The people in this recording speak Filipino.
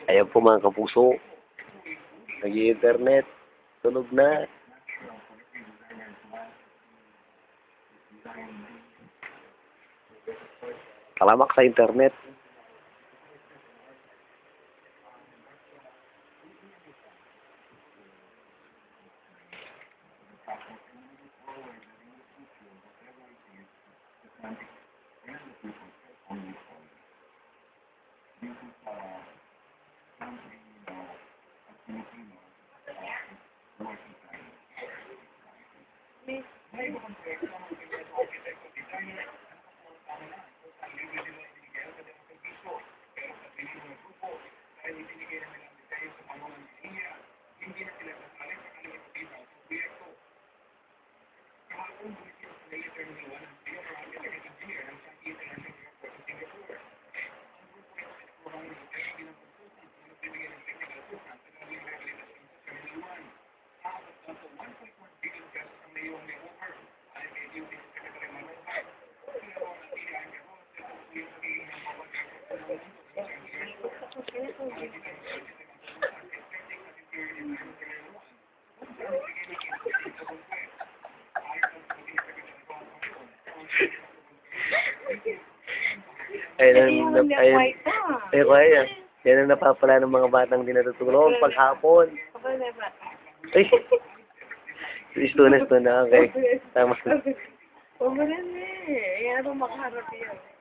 Ayan po mga kapuso, nag-i-internet, tunog na. Talamak sa internet. Ayun, yan ang napapala ng mga batang di natutulog paghapon. Ay, istunas to na, okay. Tama. Pumula na eh. Ayaw makaharap yan.